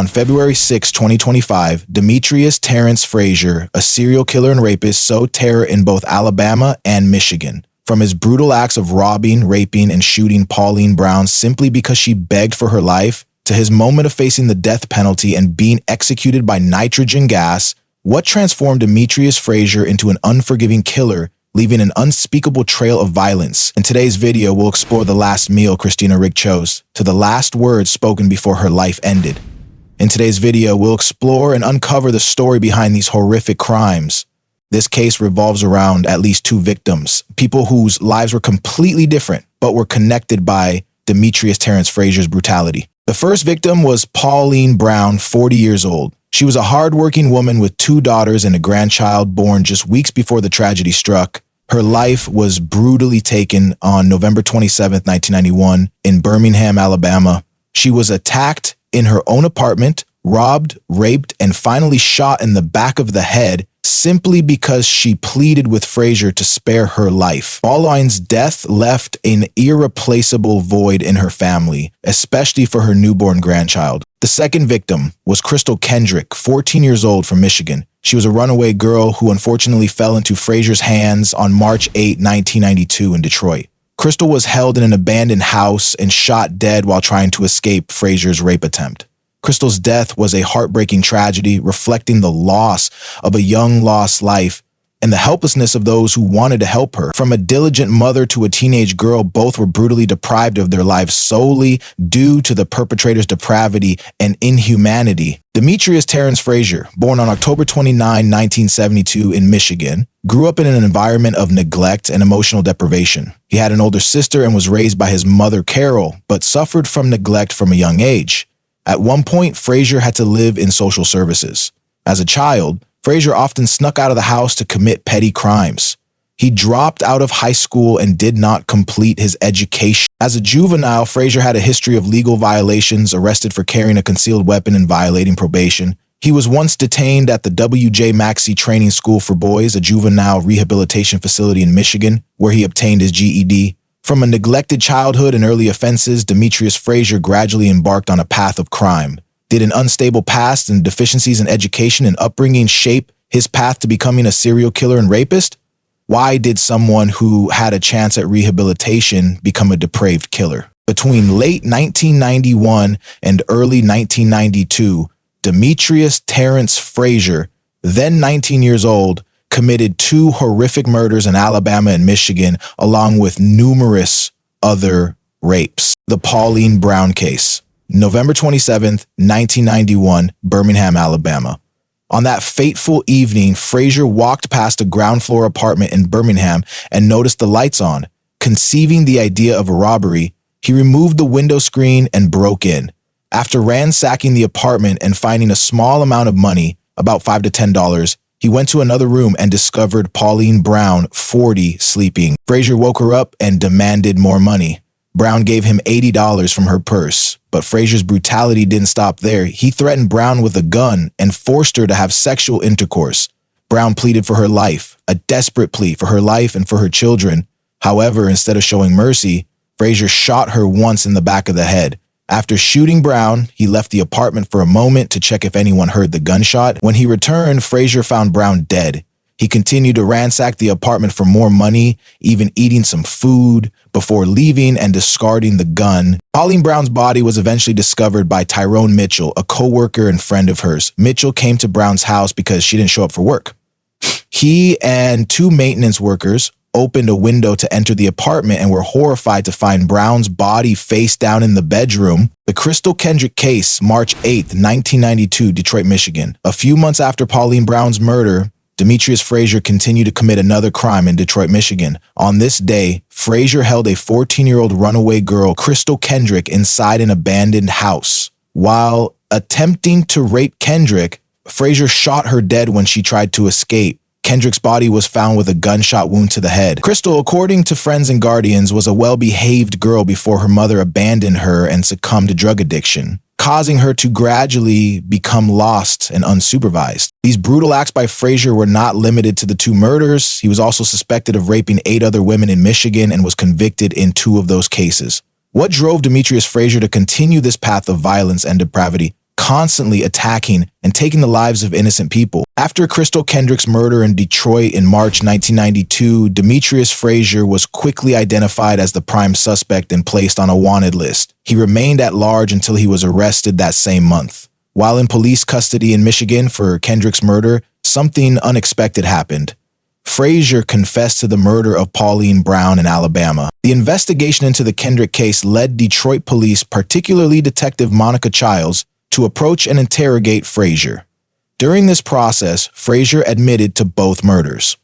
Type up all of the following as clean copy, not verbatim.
On February 6, 2025, Demetrius Terrence Frazier, a serial killer and rapist, sowed terror in both Alabama and Michigan. From his brutal acts of robbing, raping, and shooting Pauline Brown simply because she begged for her life, to his moment of facing the death penalty and being executed by nitrogen gas, what transformed Demetrius Frazier into an unforgiving killer, leaving an unspeakable trail of violence? In today's video, we'll explore the last meal Christina Rigg chose, to the last words spoken before her life ended. In today's video, we'll explore and uncover the story behind these horrific crimes. This case revolves around at least two victims, people whose lives were completely different, but were connected by Demetrius Terrence Frazier's brutality. The first victim was Pauline Brown, 40 years old. She was a hardworking woman with two daughters and a grandchild born just weeks before the tragedy struck. Her life was brutally taken on November 27, 1991, in Birmingham, Alabama. She was attacked in her own apartment, robbed, raped, and finally shot in the back of the head simply because she pleaded with Frazier to spare her life. Pauline's death left an irreplaceable void in her family, especially for her newborn grandchild. The second victim was Kendrick, 14 years old, from Michigan. She was a runaway girl who unfortunately fell into Frazier's hands on March 8, 1992 in Detroit. Crystal was held in an abandoned house and shot dead while trying to escape Frazier's rape attempt. Crystal's death was a heartbreaking tragedy, reflecting the loss of a young lost life and the helplessness of those who wanted to help her. From a diligent mother to a teenage girl, both were brutally deprived of their lives solely due to the perpetrator's depravity and inhumanity. Demetrius Terrence Frazier, born on October 29, 1972 in Michigan, grew up in an environment of neglect and emotional deprivation. He had an older sister and was raised by his mother, Carol, but suffered from neglect from a young age. At one point, Frazier had to live in social services. As a child, Frazier often snuck out of the house to commit petty crimes. He dropped out of high school and did not complete his education. As a juvenile, Frazier had a history of legal violations, arrested for carrying a concealed weapon and violating probation. He was once detained at the W.J. Maxey Training School for Boys, a juvenile rehabilitation facility in Michigan, where he obtained his GED. From a neglected childhood and early offenses, Demetrius Frazier gradually embarked on a path of crime. Did an unstable past and deficiencies in education and upbringing shape his path to becoming a serial killer and rapist? Why did someone who had a chance at rehabilitation become a depraved killer? Between late 1991 and early 1992, Demetrius Terrence Frazier, then 19 years old, committed two horrific murders in Alabama and Michigan, along with numerous other rapes. The Pauline Brown case. November 27, 1991, Birmingham, Alabama. On that fateful evening, Frazier walked past a ground floor apartment in Birmingham and noticed the lights on. Conceiving the idea of a robbery, he removed the window screen and broke in. After ransacking the apartment and finding a small amount of money, about $5 to $10, he went to another room and discovered Pauline Brown, 40, sleeping. Frazier woke her up and demanded more money. Brown gave him $80 from her purse, but Frazier's brutality didn't stop there. He threatened Brown with a gun and forced her to have sexual intercourse. Brown pleaded for her life, a desperate plea for her life and for her children. However, instead of showing mercy, Frazier shot her once in the back of the head. After shooting Brown, he left the apartment for a moment to check if anyone heard the gunshot. When he returned, Frazier found Brown dead. He continued to ransack the apartment for more money, even eating some food, before leaving and discarding the gun. Pauline Brown's body was eventually discovered by Tyrone Mitchell, a co-worker and friend of hers. Mitchell came to Brown's house because she didn't show up for work. He and two maintenance workers opened a window to enter the apartment and were horrified to find Brown's body face down in the bedroom. The Kendrick case, March 8, 1992, Detroit, Michigan. A few months after Pauline Brown's murder, Demetrius Frazier continued to commit another crime in Detroit, Michigan. On this day, Frazier held a 14-year-old runaway girl, Kendrick, inside an abandoned house. While attempting to rape Kendrick, Frazier shot her dead when she tried to escape. Kendrick's body was found with a gunshot wound to the head. Crystal, according to friends and guardians, was a well-behaved girl before her mother abandoned her and succumbed to drug addiction, causing her to gradually become lost and unsupervised. These brutal acts by Frazier were not limited to the two murders. He was also suspected of raping 8 other women in Michigan and was convicted in 2 of those cases. What drove Demetrius Frazier to continue this path of violence and depravity? constantly attacking and taking the lives of innocent people. After Crystal Kendrick's murder in Detroit in March 1992, Demetrius Frazier was quickly identified as the prime suspect and placed on a wanted list. He remained at large until he was arrested that same month. While in police custody in Michigan for Kendrick's murder, something unexpected happened. Frazier confessed to the murder of Pauline Brown in Alabama. The investigation into the Kendrick case led Detroit police, particularly Detective Monica Childs, to approach and interrogate Frazier. During this process, Frazier admitted to both murders.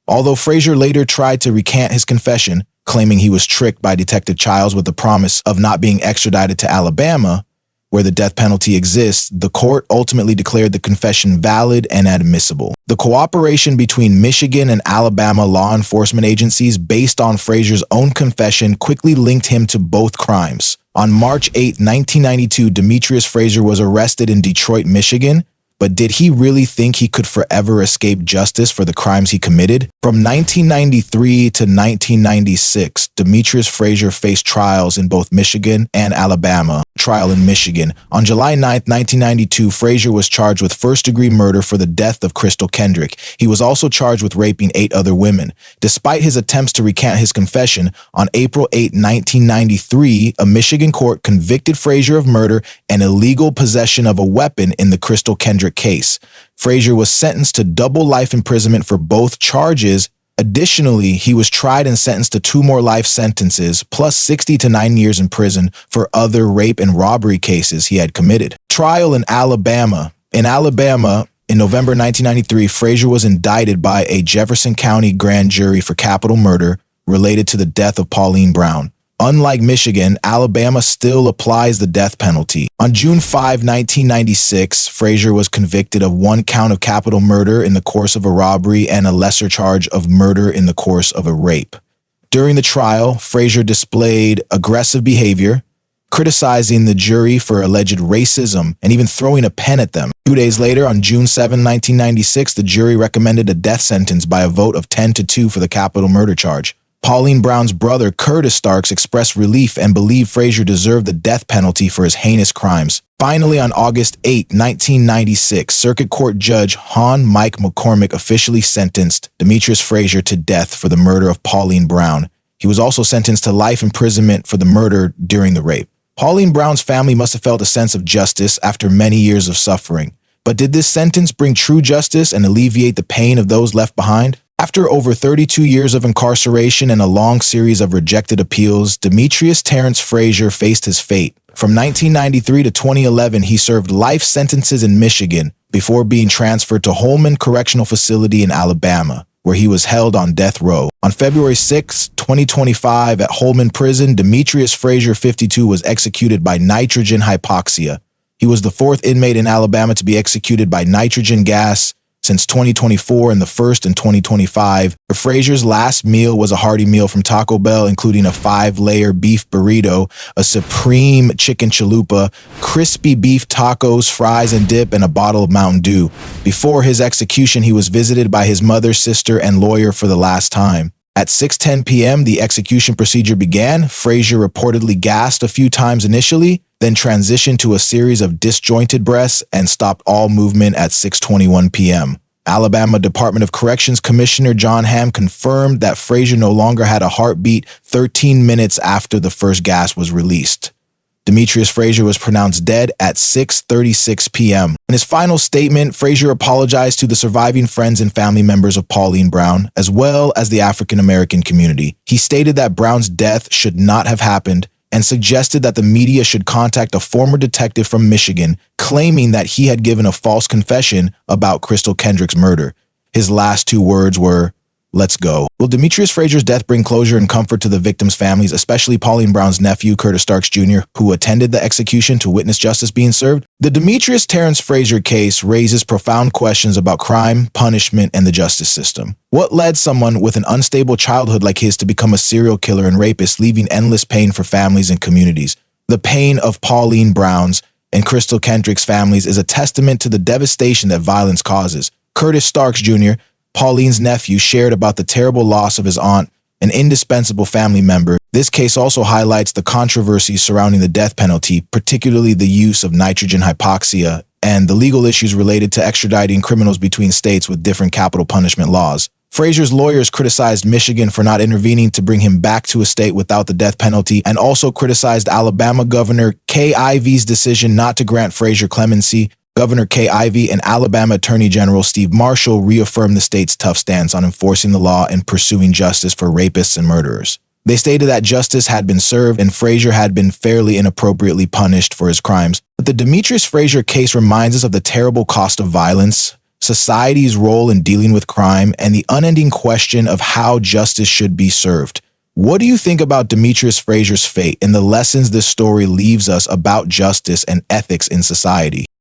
Although Frazier later tried to recant his confession, claiming he was tricked by Detective Childs with the promise of not being extradited to Alabama, where the death penalty exists, the court ultimately declared the confession valid and admissible. The cooperation between Michigan and Alabama law enforcement agencies based on Frazier's own confession quickly linked him to both crimes. On March 8, 1992, Demetrius Frazier was arrested in Detroit, Michigan. But did he really think he could forever escape justice for the crimes he committed? From 1993 to 1996, Demetrius Frazier faced trials in both Michigan and Alabama. Trial in Michigan. On July 9, 1992, Frazier was charged with first-degree murder for the death of Crystal Kendrick. He was also charged with raping 8 other women. Despite his attempts to recant his confession, on April 8, 1993, a Michigan court convicted Frazier of murder and illegal possession of a weapon in the Crystal Kendrick case. Frazier was sentenced to double life imprisonment for both charges. Additionally, he was tried and sentenced to 2 more life sentences, plus 60 to 9 years in prison for other rape and robbery cases he had committed. Trial in Alabama. In Alabama, in November 1993, Frazier was indicted by a Jefferson County grand jury for capital murder related to the death of Pauline Brown. Unlike Michigan, Alabama still applies the death penalty. On June 5, 1996, Frazier was convicted of 1 count of capital murder in the course of a robbery and a lesser charge of murder in the course of a rape. During the trial, Frazier displayed aggressive behavior, criticizing the jury for alleged racism and even throwing a pen at them. 2 days later, on June 7, 1996, the jury recommended a death sentence by a vote of 10-2 for the capital murder charge. Pauline Brown's brother, Curtis Starks, expressed relief and believed Frazier deserved the death penalty for his heinous crimes. Finally, on August 8, 1996, Circuit Court Judge Mike McCormick officially sentenced Demetrius Frazier to death for the murder of Pauline Brown. He was also sentenced to life imprisonment for the murder during the rape. Pauline Brown's family must have felt a sense of justice after many years of suffering. But did this sentence bring true justice and alleviate the pain of those left behind? After over 32 years of incarceration and a long series of rejected appeals, Demetrius Terrence Frazier faced his fate. From 1993 to 2011, he served life sentences in Michigan before being transferred to Holman Correctional Facility in Alabama, where he was held on death row. On February 6, 2025, at Holman Prison, Demetrius Frazier, 52, was executed by nitrogen hypoxia. He was the 4th inmate in Alabama to be executed by nitrogen gas since 2024 and the first in 2025. Frazier's last meal was a hearty meal from Taco Bell, including a 5-layer beef burrito, a supreme chicken chalupa, crispy beef tacos, fries and dip, and a bottle of Mountain Dew. Before his execution, he was visited by his mother, sister, and lawyer for the last time. At 6:10 p.m., the execution procedure began. Frazier reportedly gasped a few times initially, then transitioned to a series of disjointed breaths and stopped all movement at 6:21 p.m. Alabama Department of Corrections Commissioner John Hamm confirmed that Frazier no longer had a heartbeat 13 minutes after the first gas was released. Demetrius Frazier was pronounced dead at 6:36 p.m. In his final statement, Frazier apologized to the surviving friends and family members of Pauline Brown, as well as the African-American community. He stated that Brown's death should not have happened and suggested that the media should contact a former detective from Michigan claiming that he had given a false confession about Crystal Kendrick's murder. His last 2 words were, "Let's go." Will Demetrius Frazier's death bring closure and comfort to the victims' families, especially Pauline Brown's nephew, Curtis Starks Jr., who attended the execution to witness justice being served? The Demetrius Terrence Frazier case raises profound questions about crime, punishment, and the justice system. What led someone with an unstable childhood like his to become a serial killer and rapist, leaving endless pain for families and communities? The pain of Pauline Brown's and Crystal Kendrick's families is a testament to the devastation that violence causes. Curtis Starks Jr., Pauline's nephew, shared about the terrible loss of his aunt, an indispensable family member. This case also highlights the controversies surrounding the death penalty, particularly the use of nitrogen hypoxia and the legal issues related to extraditing criminals between states with different capital punishment laws. Frazier's lawyers criticized Michigan for not intervening to bring him back to a state without the death penalty, and also criticized Alabama Governor Kay Ivey's decision not to grant Frazier clemency. Governor Kay Ivey and Alabama Attorney General Steve Marshall reaffirmed the state's tough stance on enforcing the law and pursuing justice for rapists and murderers. They stated that justice had been served and Frazier had been fairly inappropriately punished for his crimes. But the Demetrius Frazier case reminds us of the terrible cost of violence, society's role in dealing with crime, and the unending question of how justice should be served. What do you think about Demetrius Frazier's fate and the lessons this story leaves us about justice and ethics in society?